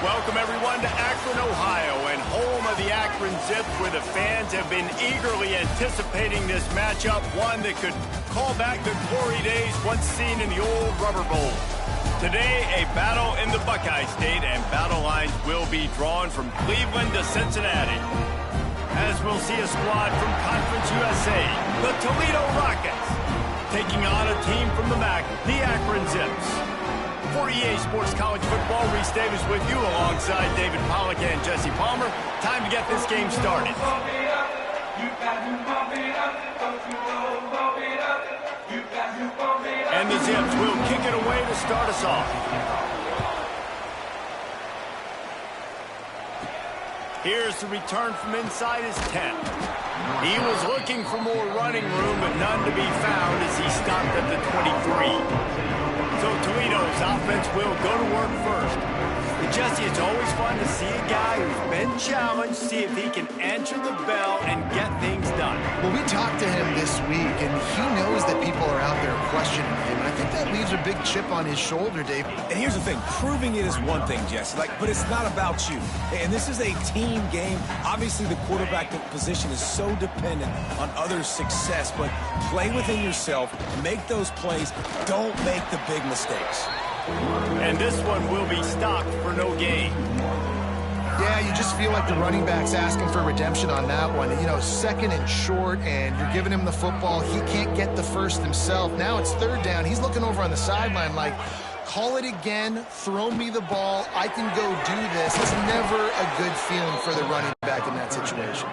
Welcome, everyone, to Akron, Ohio, and home of the Akron Zips, where the fans have been eagerly anticipating this matchup, one that could call back the glory days once seen in the old Rubber Bowl. Today, a battle in the Buckeye State, and battle lines will be drawn from Cleveland to Cincinnati. As we'll see a squad from Conference USA, the Toledo Rockets, taking on a team from the MAC, the Akron Zips. For EA Sports College Football, Reese Davis with you alongside David Pollack and Jesse Palmer. Time to get this game started. And the Zips will kick it away to start us off. Here's the return from inside his 10. He was looking for more running room, but none to be found as he stopped at the 23. So Toledo's offense will go to work first. And Jesse, it's always fun to see a guy who's been challenged, see if he can answer the bell and get things done. Well, we talked to him this week, and he knows that people are out there questioning him. And I think that leaves a big chip on his shoulder, Dave. And here's the thing. Proving it is one thing, Jesse. But it's not about you. And this is a team game. Obviously, the quarterback position is so dependent on others' success. But play within yourself. Make those plays. Don't make the big mistakes. And this one will be stopped for no gain. Yeah, you just feel like the running back's asking for redemption on that one. You know, second and short, and you're giving him the football. He can't get the first himself. Now it's third down. He's looking over on the sideline like, call it again, throw me the ball, I can go do this. It's never a good feeling for the running back in that situation.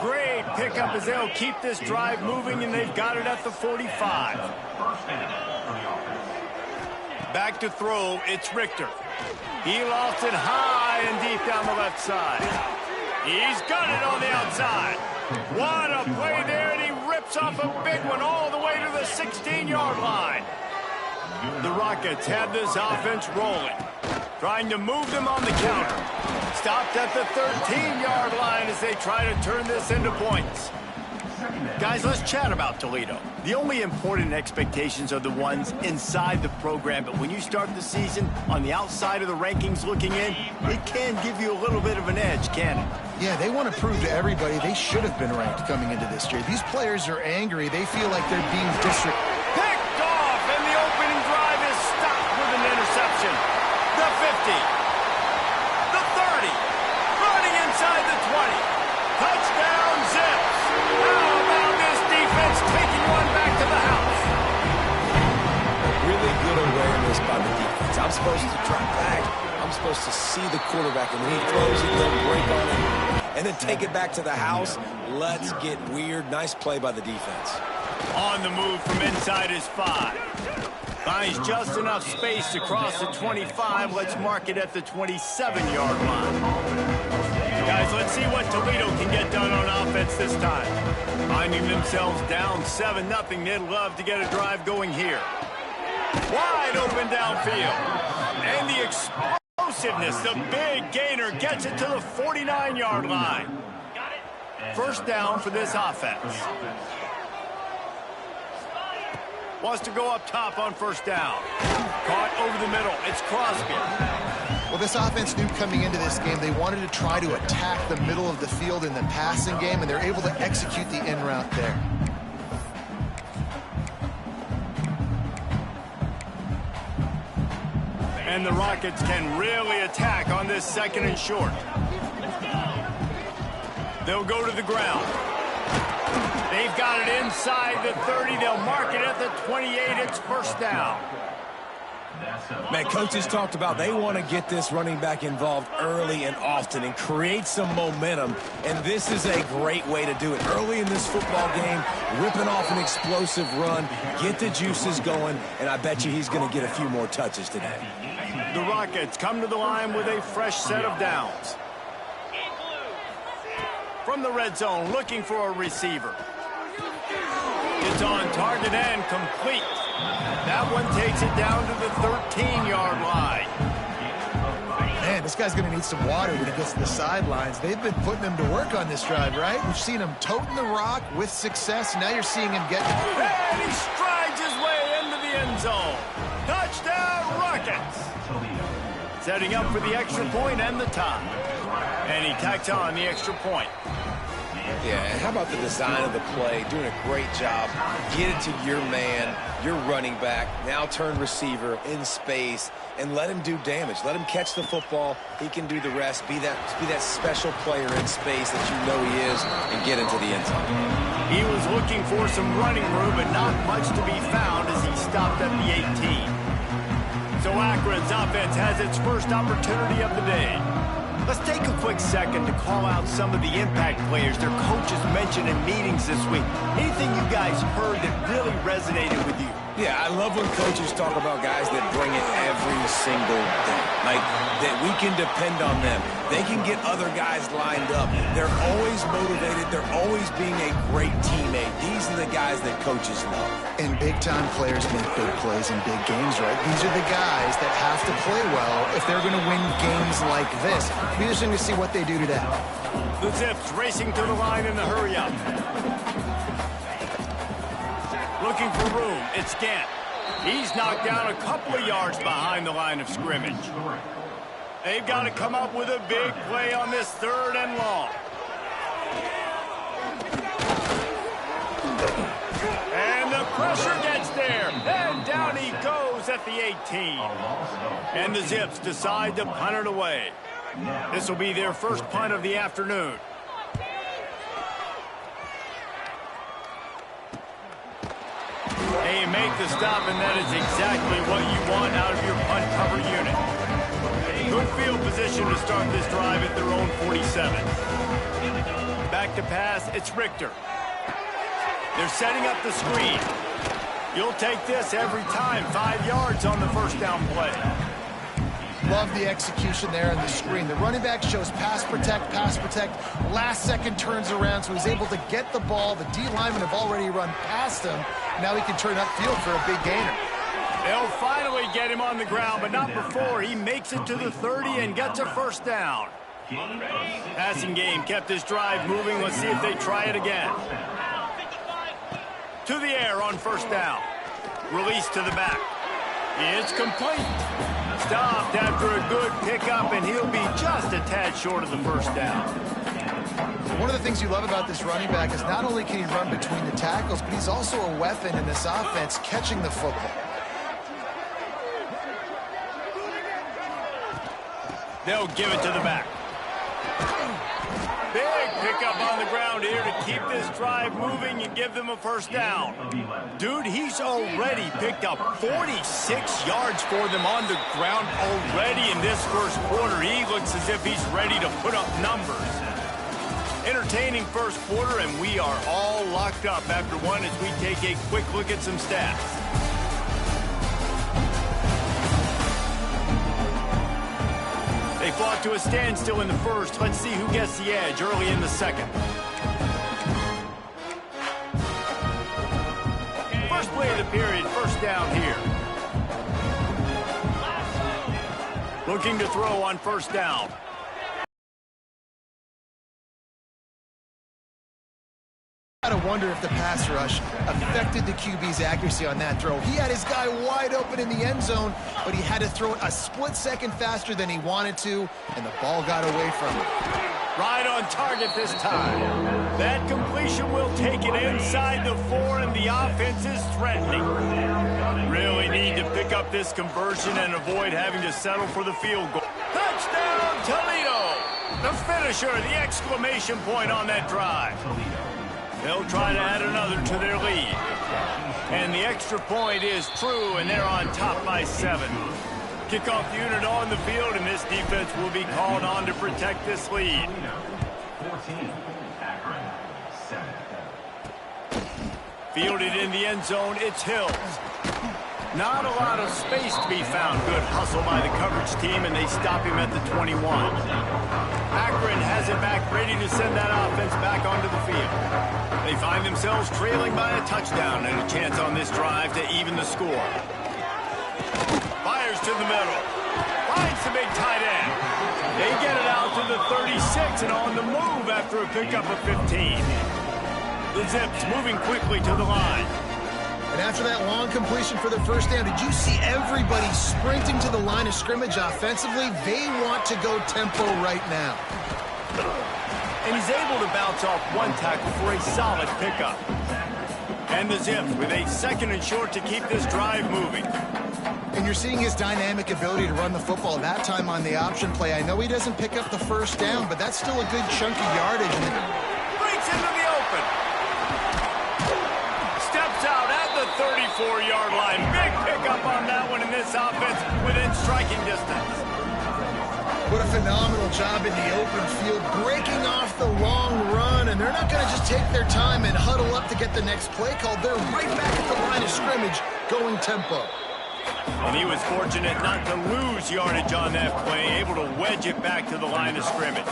Great pickup as they'll keep this drive moving, and they've got it at the 45. Back to throw, it's Richter. He lost it high and deep down the left side. He's got it on the outside. What a play there, and he rips off a big one all the way to the 16-yard line. The Rockets have this offense rolling, trying to move them on the counter. Stopped at the 13-yard line as they try to turn this into points. Guys, let's chat about Toledo. The only important expectations are the ones inside the program, but when you start the season on the outside of the rankings looking in, it can give you a little bit of an edge, can it? Yeah, they want to prove to everybody they should have been ranked coming into this year. These players are angry. They feel like they're being picked off, and the opening drive is stopped with an interception. The 50, the 30, running inside the 20. Touchdown, Zips. How about this defense taking one back to the house? Really good awareness by the defense. I'm supposed to drop back. I'm supposed to see the quarterback, and when he throws it, they'll break on it, and then take it back to the house. Let's get weird. Nice play by the defense. On the move from inside his 5. Finds just enough space to cross the 25. Let's mark it at the 27-yard line. Guys, let's see what Toledo can get done on offense this time. Finding themselves down 7-0, they'd love to get a drive going here. Wide open downfield. And the explosiveness, the big gainer, gets it to the 49-yard line. First down for this offense. Wants to go up top on first down. Caught over the middle. It's Crosby. Well, this offense knew coming into this game they wanted to try to attack the middle of the field in the passing game, and they're able to execute the in route there. And the Rockets can really attack on this second and short. They'll go to the ground. They've got it inside the 30. They'll mark it at the 28. It's first down. Man, coaches talked about they want to get this running back involved early and often and create some momentum, and this is a great way to do it. Early in this football game, ripping off an explosive run, get the juices going, and I bet you he's going to get a few more touches today. The Rockets come to the line with a fresh set of downs. From the red zone, looking for a receiver. It's on target and complete. That one takes it down to the 13-yard line. Man, this guy's going to need some water when he gets to the sidelines. They've been putting him to work on this drive, right? We've seen him toting the rock with success. Now you're seeing him get... And he strides his way into the end zone. Touchdown, Rockets. setting up for the extra point and the tie. And he tacks on the extra point. Yeah, and how about the design of the play? Doing a great job. Get it to your man, your running back, now turn receiver in space, and let him do damage. Let him catch the football. He can do the rest. Be that special player in space that you know he is, and get into the end zone. He was looking for some running room, but not much to be found as he stopped at the 18. So Akron's offense has its first opportunity of the day. Let's take a quick second to call out some of the impact players their coaches mentioned in meetings this week. Anything you guys heard that really resonated with you? Yeah, I love when coaches talk about guys that bring it every single day. Like, that we can depend on them. They can get other guys lined up. They're always motivated. They're always being a great teammate. These are the guys that coaches love. And big-time players make big plays in big games, right? These are the guys that have to play well if they're going to win games like this. Be interesting to see what they do today. The Zips racing to the line in the hurry-up. Looking for room, it's Gant. He's knocked down a couple of yards behind the line of scrimmage. They've got to come up with a big play on this 3rd and long. And the pressure gets there. And down he goes at the 18. And the Zips decide to punt it away. This will be their first punt of the afternoon. They make the stop, and that is exactly what you want out of your punt cover unit. Good field position to start this drive at their own 47. Back to pass, it's Richter. They're setting up the screen. You'll take this every time. 5 yards on the first down play. Love the execution there on the screen. The running back shows pass protect, pass protect. Last second turns around, so he's able to get the ball. The D linemen have already run past him. Now he can turn upfield for a big gainer. They'll finally get him on the ground, but not before he makes it to the 30 and gets a first down. Passing game kept this drive moving. Let's see if they try it again. To the air on first down. Release to the back. It's complete. Stopped after a good pickup, and he'll be just a tad short of the first down. One of the things you love about this running back is not only can he run between the tackles, but he's also a weapon in this offense catching the football. They'll give it to the back. Big pickup on the ground here to keep this drive moving and give them a first down. Dude, he's already picked up 46 yards for them on the ground already in this first quarter. He looks as if he's ready to put up numbers. Entertaining first quarter, and we are all locked up after one as we take a quick look at some stats. They fought to a standstill in the first. Let's see who gets the edge early in the second. First play of the period, first down here. Looking to throw on first down. I gotta wonder if the pass rush affected the QB's accuracy on that throw. He had his guy wide open in the end zone, but he had to throw it a split second faster than he wanted to, and the ball got away from him. Right on target this time. That completion will take it inside the 4, and the offense is threatening. Really need to pick up this conversion and avoid having to settle for the field goal. Touchdown, Toledo! The finisher, the exclamation point on that drive. They'll try to add another to their lead. And the extra point is true, and they're on top by 7. Kickoff unit on the field, and this defense will be called on to protect this lead. 14, Akron, 7. Fielded in the end zone, it's Hills. Not a lot of space to be found. Good hustle by the coverage team, and they stop him at the 21. Akron has it back, ready to send that offense back onto the field. They find themselves trailing by a touchdown and a chance on this drive to even the score. Fires to the middle. Finds the big tight end. They get it out to the 36 and on the move after a pickup of 15. The Zips moving quickly to the line. And after that long completion for the first down, did you see everybody sprinting to the line of scrimmage offensively? They want to go tempo right now. And he's able to bounce off one tackle for a solid pickup. And the Zips with a 2nd and short to keep this drive moving. And you're seeing his dynamic ability to run the football, that time on the option play. I know he doesn't pick up the first down, but that's still a good chunk of yardage. Breaks into the open. Steps out at the 34-yard line. Big pickup on that one in this offense within striking distance. What a phenomenal job in the open field, breaking off the long run, and they're not going to just take their time and huddle up to get the next play called. They're right back at the line of scrimmage, going tempo. And he was fortunate not to lose yardage on that play, able to wedge it back to the line of scrimmage.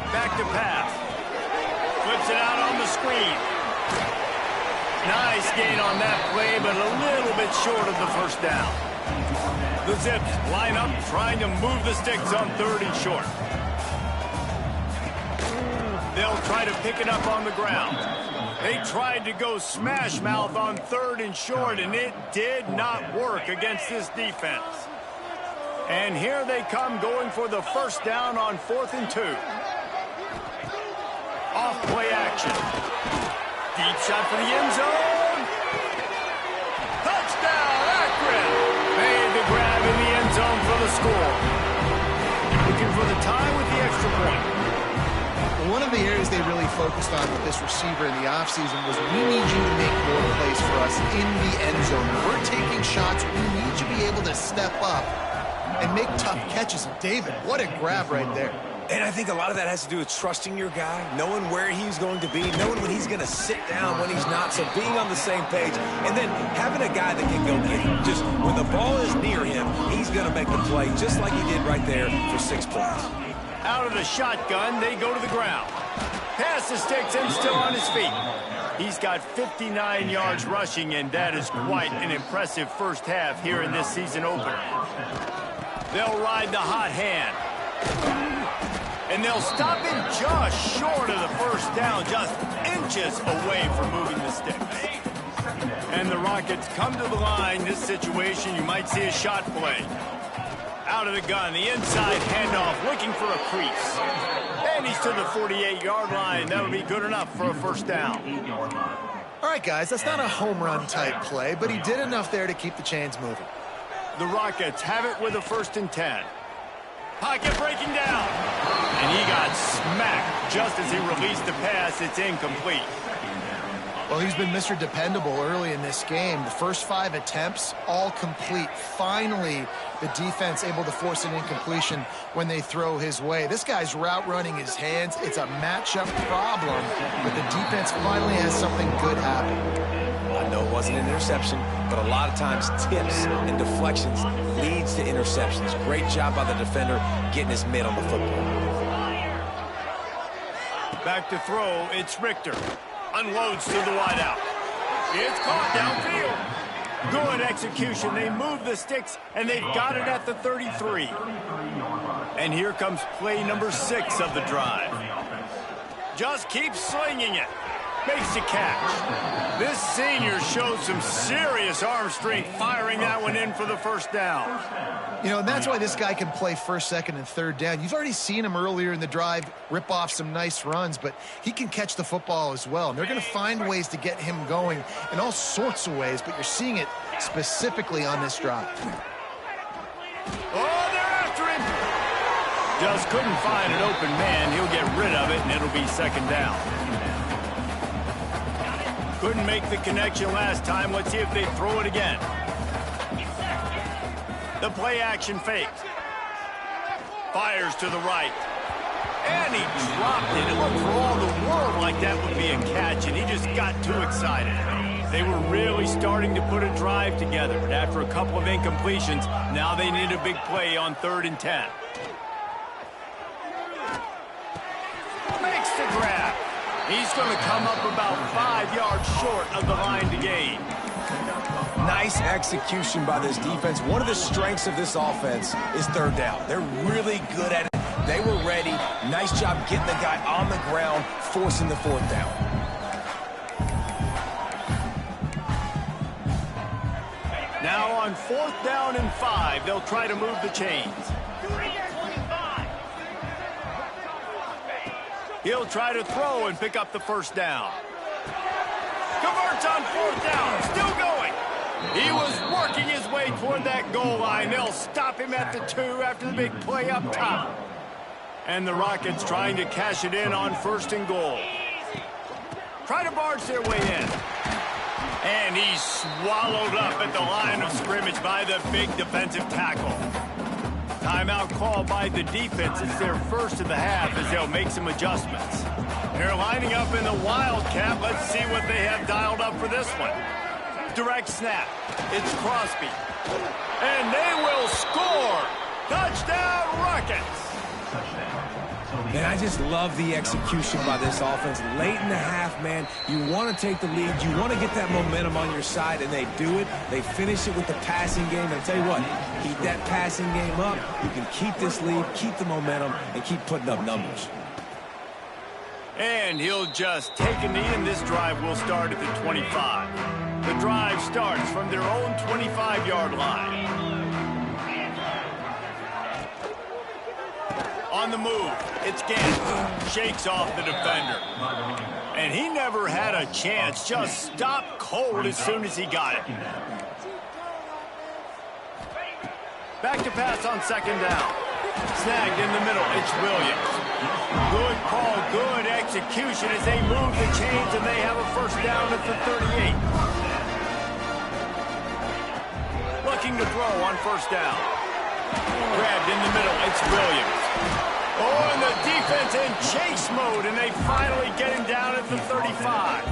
Back to pass. Flips it out on the screen. Nice gain on that play, but a little bit short of the first down. The Zips line up, trying to move the sticks on 3rd and short. They'll try to pick it up on the ground. They tried to go smash mouth on 3rd and short, and it did not work against this defense. And here they come going for the first down on 4th and 2. Off play action. Deep shot for the end zone. Touchdown, Akron! Made the grab in the end zone for the score. Looking for the tie with the extra point. One of the areas they really focused on with this receiver in the offseason was, we need you to make more plays for us in the end zone. We're taking shots. We need you to be able to step up and make tough catches. David, what a grab right there. And I think a lot of that has to do with trusting your guy, knowing where he's going to be, knowing when he's going to sit down, when he's not. So being on the same page, and then having a guy that can go get him. Just when the ball is near him, he's going to make the play, just like he did right there for 6 points. Out of the shotgun, they go to the ground. Pass the sticks and still on his feet. He's got 59 yards rushing, and that is quite an impressive first half here in this season opener. They'll ride the hot hand. And they'll stop him just short of the first down, just inches away from moving the sticks. And the Rockets come to the line. This situation, you might see a shot play. Out of the gun, the inside handoff, looking for a crease. And he's to the 48-yard line. That would be good enough for a first down. All right, guys, that's not a home run type play, but he did enough there to keep the chains moving. The Rockets have it with a 1st and 10. Pocket breaking down. And he got smacked just as he released the pass. It's incomplete. Well, he's been Mr. Dependable early in this game. The first 5 attempts, all complete. Finally, the defense able to force an incompletion when they throw his way. This guy's route running his hands. It's a matchup problem, but the defense finally has something good happen. I know it wasn't an interception, but a lot of times tips and deflections leads to interceptions. Great job by the defender getting his mitt on the football. Back to throw, it's Richter. Unloads to the wideout. It's caught downfield. Good execution. They move the sticks, and they've got it at the 33. And here comes play number 6 of the drive. Just keeps slinging it. Makes the catch. This senior shows some serious arm strength, firing that one in for the first down. You know, and that's why this guy can play 1st, 2nd, and 3rd down. You've already seen him earlier in the drive rip off some nice runs, but he can catch the football as well. And they're going to find ways to get him going in all sorts of ways, but you're seeing it specifically on this drive. Oh, they're after him. Just couldn't find an open man. He'll get rid of it, and it'll be 2nd down. Couldn't make the connection last time. Let's see if they throw it again. The play action fake. Fires to the right. And he dropped it. It looked for all the world like that would be a catch, and he just got too excited. They were really starting to put a drive together, but after a couple of incompletions, now they need a big play on 3rd and 10. Makes the grab. He's going to come up about 5 yards short of the line to gain. Nice execution by this defense. One of the strengths of this offense is 3rd down. They're really good at it. They were ready. Nice job getting the guy on the ground, forcing the 4th down. on 4th down and 5. They'll try to move the chains. He'll try to throw and pick up the first down. Converts on 4th down. Still going. He was working his way toward that goal line. They'll stop him at the 2 after the big play up top. And the Rockets trying to cash it in on 1st and goal. Try to barge their way in. And he's swallowed up at the line of scrimmage by the big defensive tackle. Timeout call by the defense. It's their first of the half as they'll make some adjustments. They're lining up in the Wildcat. Let's see what they have dialed up for this one. Direct snap. It's Crosby. And they will score. Touchdown, Rockets. And I just love the execution by this offense. Late in the half, man, you want to take the lead. You want to get that momentum on your side, and they do it. They finish it with the passing game. And I tell you what, keep that passing game up. You can keep this lead, keep the momentum, and keep putting up numbers. And he'll just take a knee, and this drive will start at the 25. The drive starts from their own 25-yard line. On the move, it's Gant. Shakes off the defender. And he never had a chance. Just stopped cold as soon as he got it. Back to pass on 2nd down. Snagged in the middle, it's Williams. Good call, good execution as they move the chains, and they have a 1st down at the 38. Looking to throw on 1st down. Grabbed in the middle, it's Williams. Oh, and the defense in chase mode, and they finally get him down at the 35.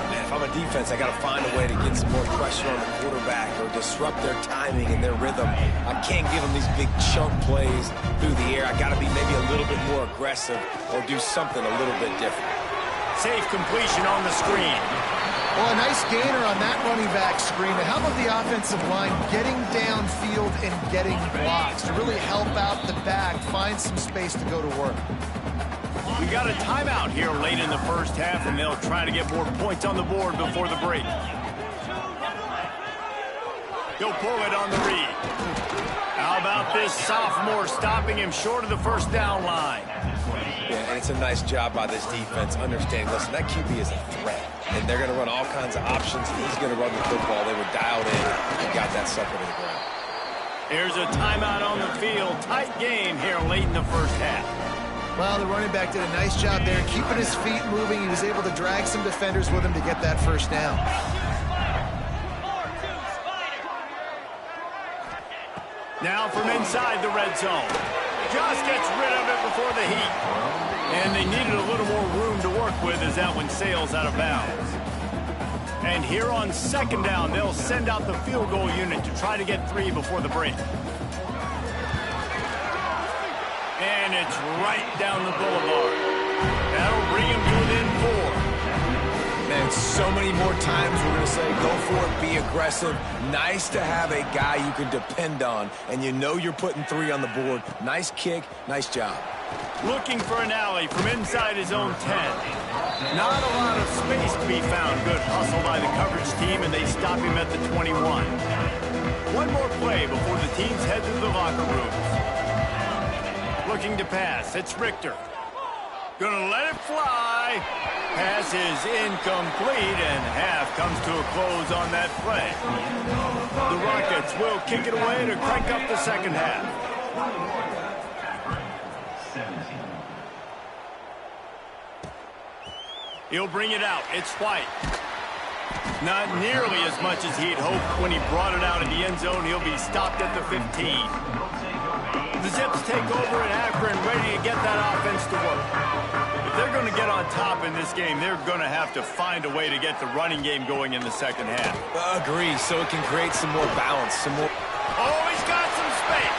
Man, if I'm a defense, I got to find a way to get some more pressure on the quarterback or disrupt their timing and their rhythm. I can't give them these big chunk plays through the air. I got to be maybe a little bit more aggressive or do something a little bit different. Safe completion on the screen. Well, a nice gainer on that running back screen. And how about the offensive line getting downfield and getting blocks to really help out the back, find some space to go to work? We got a timeout here late in the 1st half, and they'll try to get more points on the board before the break. He'll pull it on the read. How about this sophomore stopping him short of the 1st down line? Yeah, and it's a nice job by this defense understanding, listen, that QB is a threat. And they're going to run all kinds of options, and he's going to run the football. They were dialed in and got that sucker to the ground. Here's a timeout on the field. Tight game here late in the 1st half. Well, the running back did a nice job there, keeping his feet moving. He was able to drag some defenders with him to get that 1st down. Now from inside the red zone. Just gets rid of it before the heat. And they needed a little more room to work with as that one sails out of bounds. And here on 2nd down, they'll send out the field goal unit to try to get 3 before the break. And it's right down the boulevard. That'll bring him to within 4. Man, so many more times we're going to say, go for it, be aggressive. Nice to have a guy you can depend on, and you know you're putting 3 on the board. Nice kick, nice job. Looking for an alley from inside his own 10. Not a lot of space to be found. Good hustle by the coverage team, and they stop him at the 21. One more play before the teams head to the locker rooms. Looking to pass, it's Richter. Gonna let it fly. Pass is incomplete, and half comes to a close on that play. The Rockets will kick it away to crank up the 2nd half. He'll bring it out. It's White. Not nearly as much as he'd hoped when he brought it out in the end zone. He'll be stopped at the 15. The Zips take over in Akron, ready to get that offense to work. If they're going to get on top in this game, they're going to have to find a way to get the running game going in the 2nd half. Agree, so it can create some more balance, some more... Oh, he's got some space.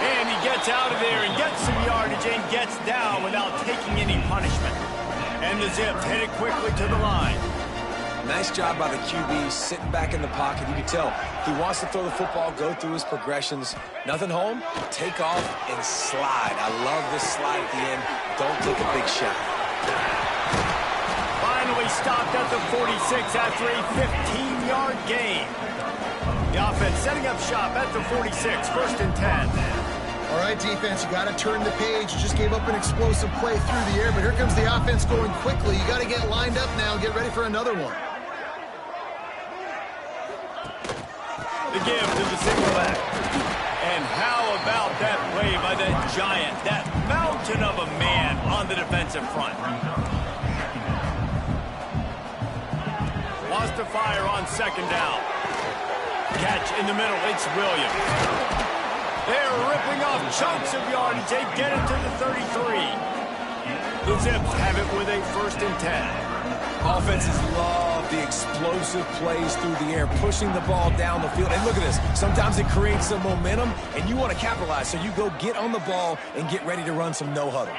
And he gets out of there and gets some yardage and gets down without taking any punishment. And the Zips headed quickly to the line. Nice job by the QB, sitting back in the pocket. You can tell he wants to throw the football, go through his progressions. Nothing home, take off and slide. I love this slide at the end. Don't take a big shot. Finally stopped at the 46 after a 15-yard gain. The offense setting up shop at the 46, 1st and 10. All right, defense, you got to turn the page. You just gave up an explosive play through the air, but here comes the offense going quickly. You got to get lined up now and get ready for another one. The give to the single back. And how about that play by that giant, that mountain of a man on the defensive front? Lost to fire on 2nd down. Catch in the middle, it's Williams. They're ripping off chunks of yardage. They get it to the 33. The Zips have it with a 1st and 10. Offenses love the explosive plays through the air, pushing the ball down the field. And look at this. Sometimes it creates some momentum, and you want to capitalize. So you go get on the ball and get ready to run some no-huddle.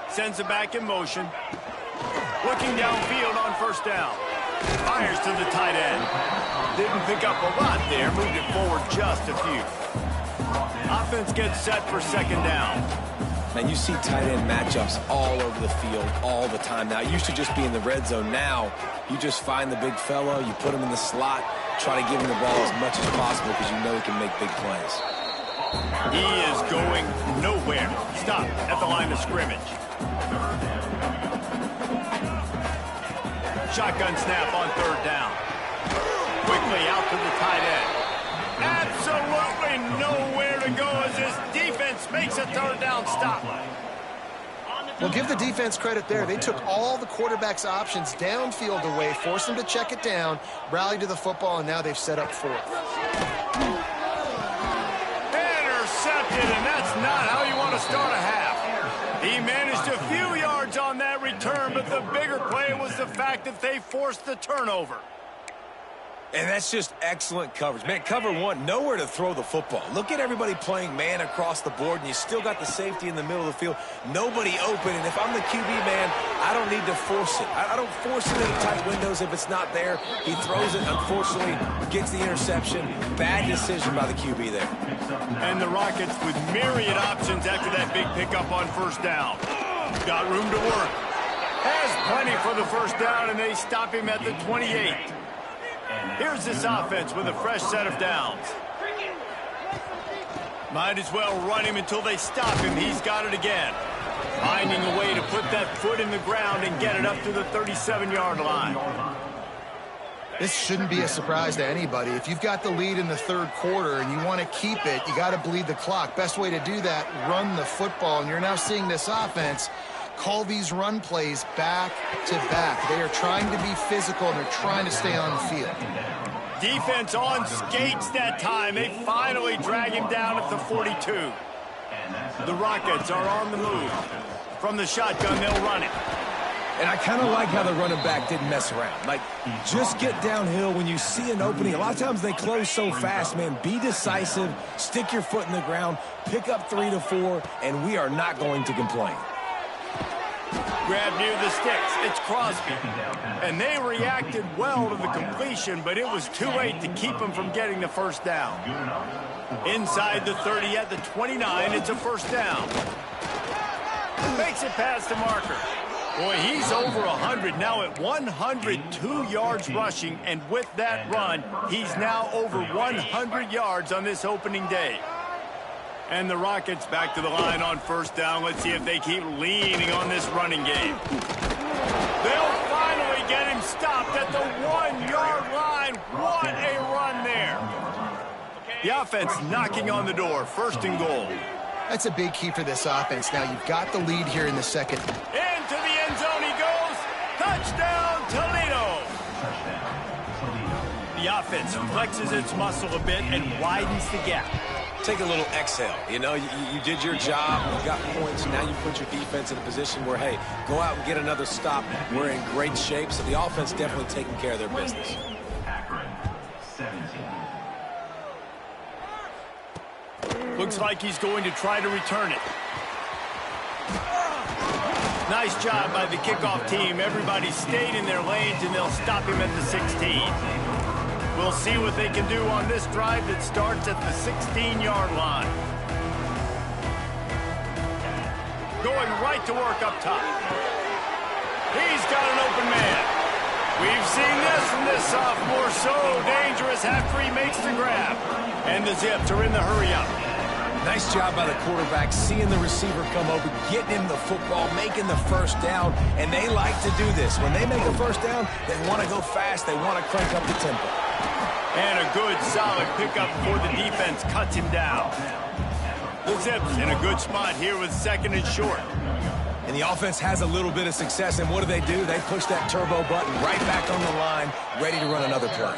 Sends it back in motion. Looking downfield on 1st down. Fires to the tight end. Didn't pick up a lot there. Moved it forward just a few. Offense gets set for 2nd down. Man, you see tight end matchups all over the field all the time now. It used to just be in the red zone. Now, you just find the big fella, you put him in the slot, try to give him the ball as much as possible because you know he can make big plays. He is going nowhere. Stop at the line of scrimmage. Shotgun snap on 3rd down. Quickly out to the tight end. Absolutely nowhere to go as this defense makes a 3rd down stop. Well, give the defense credit there. They took all the quarterback's options downfield away, forced them to check it down, rallied to the football, and now they've set up 4th. Intercepted, and that's not how you want to start a half. He managed a few yards on that return, but the bigger play was the fact that they forced the turnover. And that's just excellent coverage. Man, cover 1, nowhere to throw the football. Look at everybody playing man across the board, and you still got the safety in the middle of the field. Nobody open, and if I'm the QB, man, I don't need to force it. I don't force it into tight windows if it's not there. He throws it, unfortunately, gets the interception. Bad decision by the QB there. And the Rockets with myriad options after that big pickup on 1st down. Got room to work. Has plenty for the 1st down, and they stop him at the 28. Here's this offense with a fresh set of downs. Might as well run him until they stop him. He's got it again. Finding a way to put that foot in the ground and get it up to the 37-yard line. This shouldn't be a surprise to anybody. If you've got the lead in the 3rd quarter and you want to keep it, you got to bleed the clock. Best way to do that, run the football. And you're now seeing this offense call these run plays back to back. They are trying to be physical, and they're trying to stay on the field. Defense on skates that time. They finally drag him down at the 42. The Rockets are on the move. From the shotgun, they'll run it. And I kind of like how the running back didn't mess around. Like, just get downhill when you see an opening. A lot of times they close so fast, man. Be decisive, stick your foot in the ground, pick up 3 to 4, and we are not going to complain. Grab near the sticks. It's Crosby. And they reacted well to the completion, but it was too late to keep them from getting the 1st down. Inside the 30 at the 29, it's a 1st down. Makes it past the marker. Boy, he's over 100 now at 102 yards rushing, and with that run, he's now over 100 yards on this opening day. And the Rockets back to the line on 1st down. Let's see if they keep leaning on this running game. They'll finally get him stopped at the 1-yard line. What a run there. The offense knocking on the door. 1st and goal. That's a big key for this offense. Now you've got the lead here in the 2nd. Into the end zone he goes. Touchdown, Toledo. The offense flexes its muscle a bit and widens the gap. Take a little exhale. You know, you did your job. You got points. Now you put your defense in a position where, hey, go out and get another stop. We're in great shape. So the offense definitely taking care of their business. Akron, 17. Looks like he's going to try to return it. Nice job by the kickoff team. Everybody stayed in their lanes, and they'll stop him at the 16. We'll see what they can do on this drive that starts at the 16-yard line. Going right to work up top. He's got an open man. We've seen this from this sophomore, so dangerous after he makes the grab. And the Zips are in the hurry-up. Nice job by the quarterback, seeing the receiver come over, getting him the football, making the first down, and they like to do this. When they make a first down, they want to go fast, they want to crank up the tempo. And a good, solid pickup before the defense cuts him down. The Zips in a good spot here with second and short. And the offense has a little bit of success, and what do? They push that turbo button right back on the line, ready to run another play.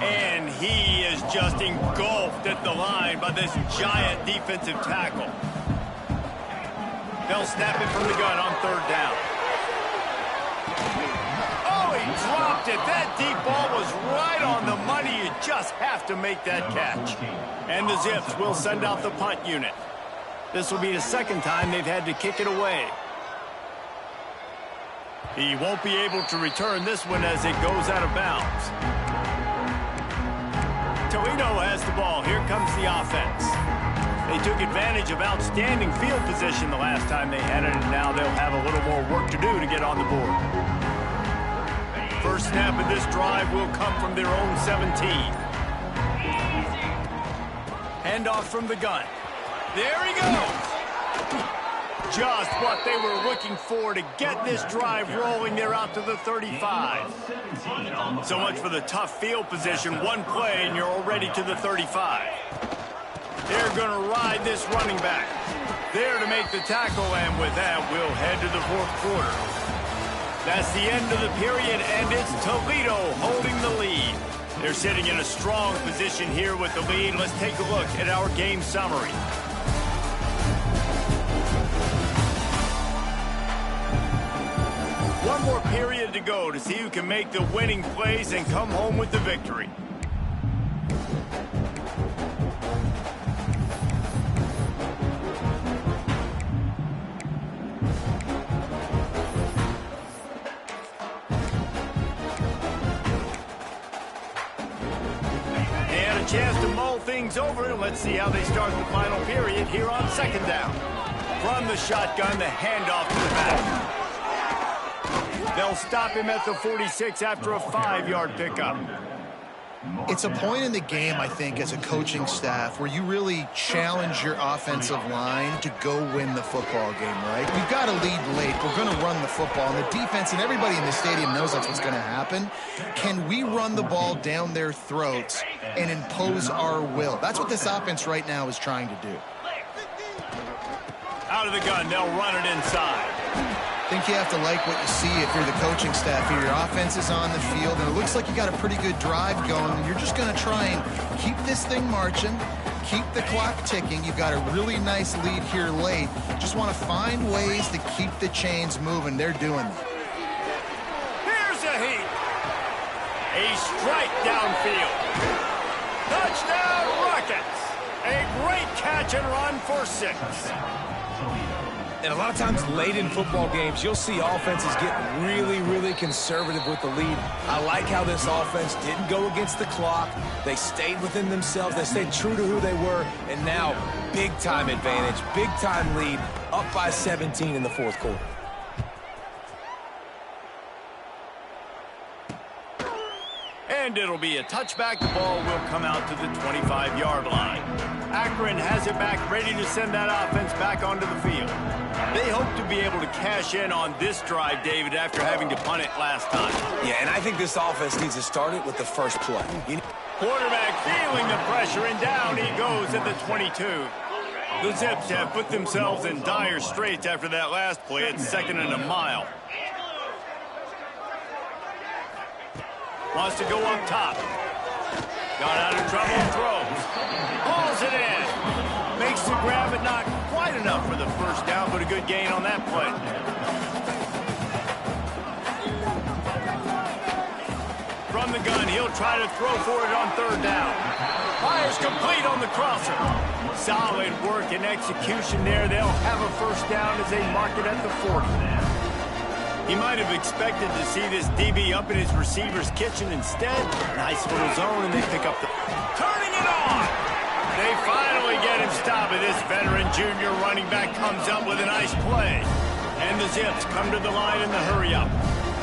And he is just engulfed at the line by this giant defensive tackle. They'll snap it from the gun on third down. Oh, he dropped it. That deep ball was right on the money. You just have to make that catch. And the Zips will send out the punt unit. This will be the second time they've had to kick it away. He won't be able to return this one as it goes out of bounds. Toledo has the ball. Here comes the offense. They took advantage of outstanding field position the last time they had it, and now they'll have a little more work to do to get on the board. First snap of this drive will come from their own 17. Handoff from the gun. There he goes. Just what they were looking for to get this drive rolling. They're out to the 35. So much for the tough field position. One play and you're already to the 35. They're going to ride this running back. There to make the tackle, and with that, we'll head to the fourth quarter. That's the end of the period, and it's Toledo holding the lead. They're sitting in a strong position here with the lead. Let's take a look at our game summary. One more period to go to see who can make the winning plays and come home with the victory. And a chance to mull things over. Let's see how they start the final period here on second down. From the shotgun, the handoff to the back. They'll stop him at the 46 after a 5-yard pickup. It's a point in the game, I think, as a coaching staff where you really challenge your offensive line to go win the football game, right? We've got to lead late. We're going to run the football. And the defense and everybody in the stadium knows that's what's going to happen. Can we run the ball down their throats and impose our will? That's what this offense right now is trying to do. Out of the gun, they'll run it inside. I think you have to like what you see if you're the coaching staff here. Your offense is on the field, and it looks like you got a pretty good drive going, and you're just going to try and keep this thing marching, keep the clock ticking. You've got a really nice lead here late. Just want to find ways to keep the chains moving. They're doing that. Here's a heat. A strike downfield. Touchdown Rockets. A great catch and run for 6. And a lot of times late in football games, you'll see offenses get really, really conservative with the lead. I like how this offense didn't go against the clock. They stayed within themselves. They stayed true to who they were. And now, big-time advantage, big-time lead, up by 17 in the fourth quarter. And it'll be a touchback. The ball will come out to the 25-yard line. Akron has it back, ready to send that offense back onto the field. They hope to be able to cash in on this drive, David, after having to punt it last time. Yeah, and I think this offense needs to start it with the first play. Quarterback feeling the pressure, and down he goes at the 22. The Zips have put themselves in dire straits after that last play. It's 2nd and a mile. Wants to go up top. Got out of trouble and throws. Hauls it in. Makes the grab, but not quite enough for the first down, but a good gain on that play. From the gun, he'll try to throw for it on third down. Fires complete on the crosser. Solid work and execution there. They'll have a first down as they mark it at the 40. He might have expected to see this DB up in his receiver's kitchen. Instead, nice little zone, and they pick up the... Turning it on! They finally get him stopped, and this veteran junior running back comes up with a nice play. And the Zips come to the line in the hurry-up.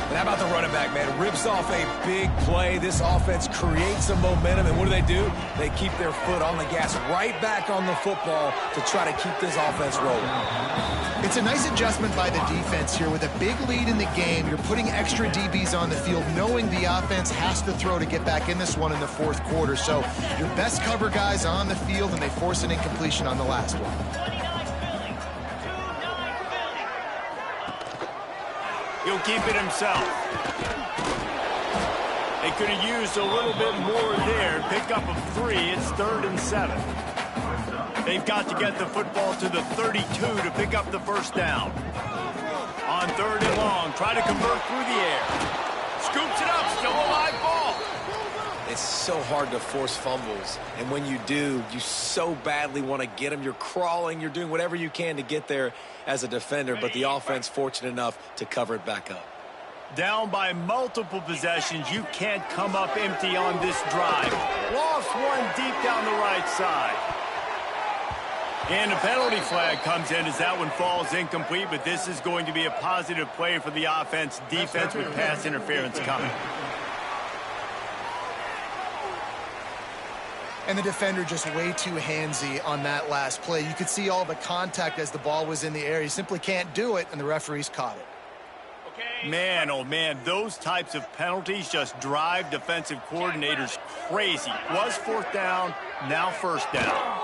And how about the running back, man? Rips off a big play. This offense creates some momentum, and what do? They keep their foot on the gas, right back on the football to try to keep this offense rolling. It's a nice adjustment by the defense here. With a big lead in the game, you're putting extra DBs on the field, knowing the offense has to throw to get back in this one in the fourth quarter. So your best cover guys on the field, and they force an incompletion on the last one. He'll keep it himself. They could have used a little bit more there. Pick up a 3. It's 3rd and 7. They've got to get the football to the 32 to pick up the first down. On 3rd and long, try to convert through the air. Scoops it up, still a live ball. It's so hard to force fumbles, and when you do, you so badly want to get them. You're crawling, you're doing whatever you can to get there as a defender, but the offense fortunate enough to cover it back up. Down by multiple possessions, you can't come up empty on this drive. Lost one deep down the right side. And a penalty flag comes in as that one falls incomplete, but this is going to be a positive play for the offense. Defense with pass interference coming. And the defender just way too handsy on that last play. You could see all the contact as the ball was in the air. He simply can't do it, and the referees caught it. Man, oh man, those types of penalties just drive defensive coordinators crazy. Was 4th down, now 1st down.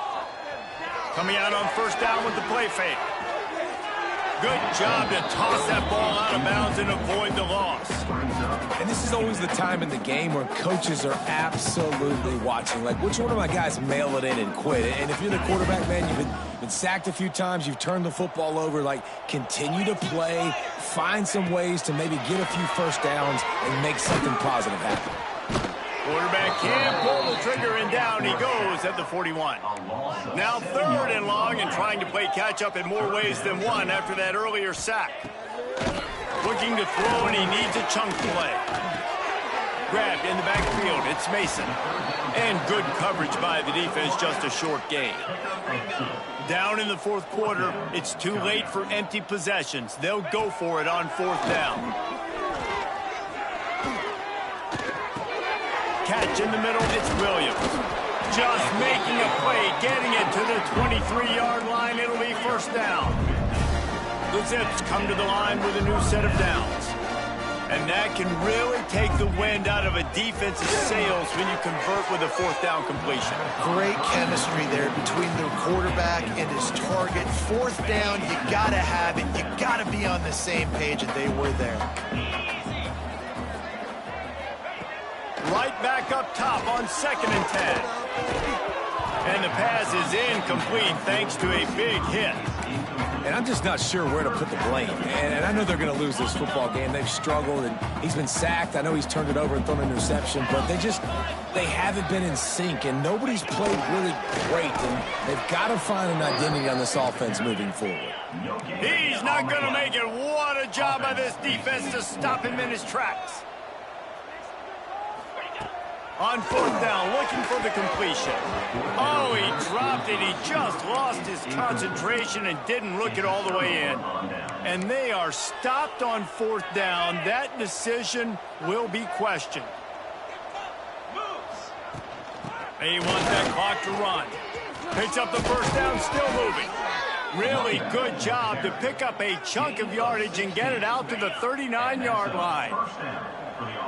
Coming out on 1st down with the play fake. Good job to toss that ball out of bounds and avoid the loss. And this is always the time in the game where coaches are absolutely watching. Like, which one of my guys mail it in and quit? And if you're the quarterback, man, you've been sacked a few times, you've turned the football over, like, continue to play, find some ways to maybe get a few first downs and make something positive happen. Quarterback can't pull the trigger, and down he goes at the 41. Now 3rd and long, and trying to play catch-up in more ways than one after that earlier sack. Looking to throw, and he needs a chunk play. Grabbed in the backfield, it's Mason. And good coverage by the defense, just a short gain. Down in the 4th quarter, it's too late for empty possessions. They'll go for it on 4th down. Catch in the middle, it's Williams. Just making a play, getting it to the 23-yard line. It'll be 1st down. The Zips come to the line with a new set of downs. And that can really take the wind out of a defense's sails when you convert with a 4th down completion. Great chemistry there between the quarterback and his target. 4th down, you got to have it. You got to be on the same page, and they were there. Right back up top on 2nd and 10. And the pass is incomplete thanks to a big hit. And I'm just not sure where to put the blame. And I know they're going to lose this football game. They've struggled, and he's been sacked. I know he's turned it over and thrown an interception, but they haven't been in sync, and nobody's played really great. And they've got to find an identity on this offense moving forward. He's not going to make it. What a job by this defense to stop him in his tracks. On 4th down, looking for the completion. Oh, he dropped it. He just lost his concentration and didn't look it all the way in. And they are stopped on 4th down. That decision will be questioned. They want that clock to run. Picks up the 1st down, still moving. Really good job to pick up a chunk of yardage and get it out to the 39-yard line.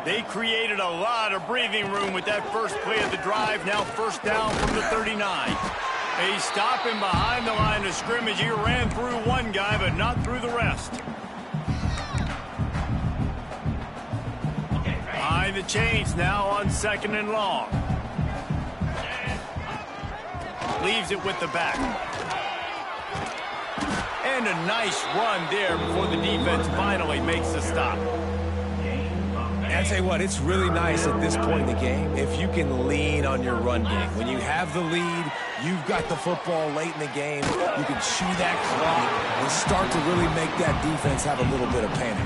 They created a lot of breathing room with that first play of the drive. Now 1st down from the 39. They stop him behind the line of scrimmage. He ran through one guy, but not through the rest. Behind the chains now on 2nd and long. Leaves it with the back. And a nice run there before the defense finally makes the stop. I tell you what, it's really nice at this point in the game if you can lean on your run game. When you have the lead, you've got the football late in the game, you can chew that clock and start to really make that defense have a little bit of panic.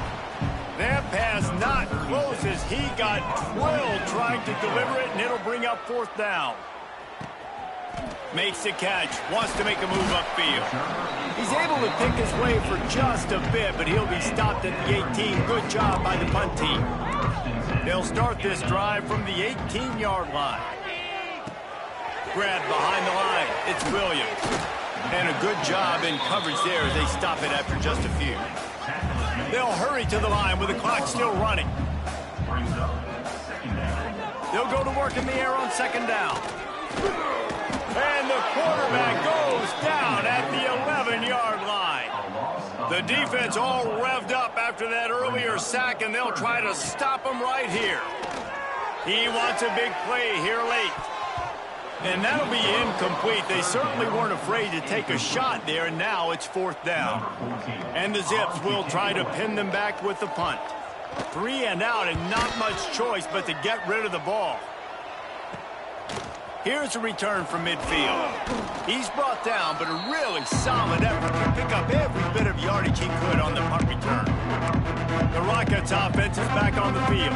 That pass not close as he got twirled trying to deliver it, and it'll bring up 4th down. Makes the catch. Wants to make a move upfield. He's able to pick his way for just a bit, but he'll be stopped at the 18. Good job by the punt team. They'll start this drive from the 18-yard line. Grab behind the line. It's Williams. And a good job in coverage there as they stop it after just a few. They'll hurry to the line with the clock still running. They'll go to work in the air on second down. And the quarterback goes down at the 11-yard line. The defense all revved up after that earlier sack, and they'll try to stop him right here. He wants a big play here late. And that'll be incomplete. They certainly weren't afraid to take a shot there, and now it's fourth down. And the Zips will try to pin them back with the punt. 3 and out, and not much choice but to get rid of the ball. Here's a return from midfield. He's brought down, but a really solid effort to pick up every bit of yardage he could on the punt return. The Rockets offense is back on the field.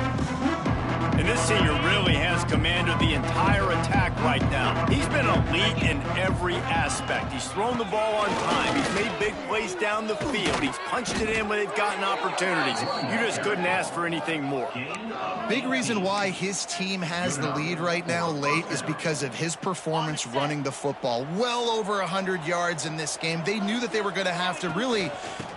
And this senior really has command of the entire attack right now. He's been elite in every aspect. He's thrown the ball on time. He's made big plays down the field. He's punched it in when they've gotten opportunities. You just couldn't ask for anything more. Big reason why his team has the lead right now late is because of his performance running the football. Well over 100 yards in this game. They knew that they were going to have to really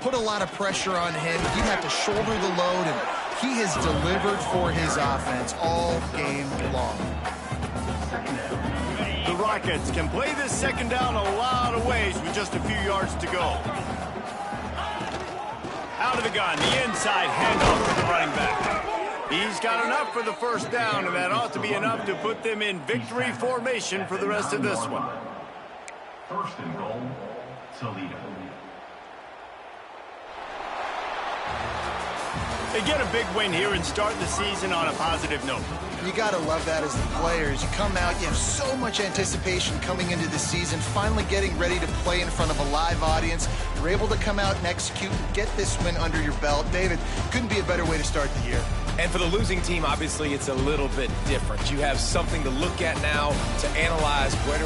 put a lot of pressure on him. He'd have to shoulder the load, and he has delivered for his offense all game long. The Rockets can play this second down a lot of ways with just a few yards to go. Out of the gun, the inside handoff to the running back. He's got enough for the first down, and that ought to be enough to put them in victory formation for the rest of this one. First and goal, Toledo. They get a big win here and start the season on a positive note. You got to love that as the players. You come out, you have so much anticipation coming into the season, finally getting ready to play in front of a live audience. You're able to come out and execute, get this win under your belt. David, couldn't be a better way to start the year. And for the losing team, obviously, it's a little bit different. You have something to look at now to analyze where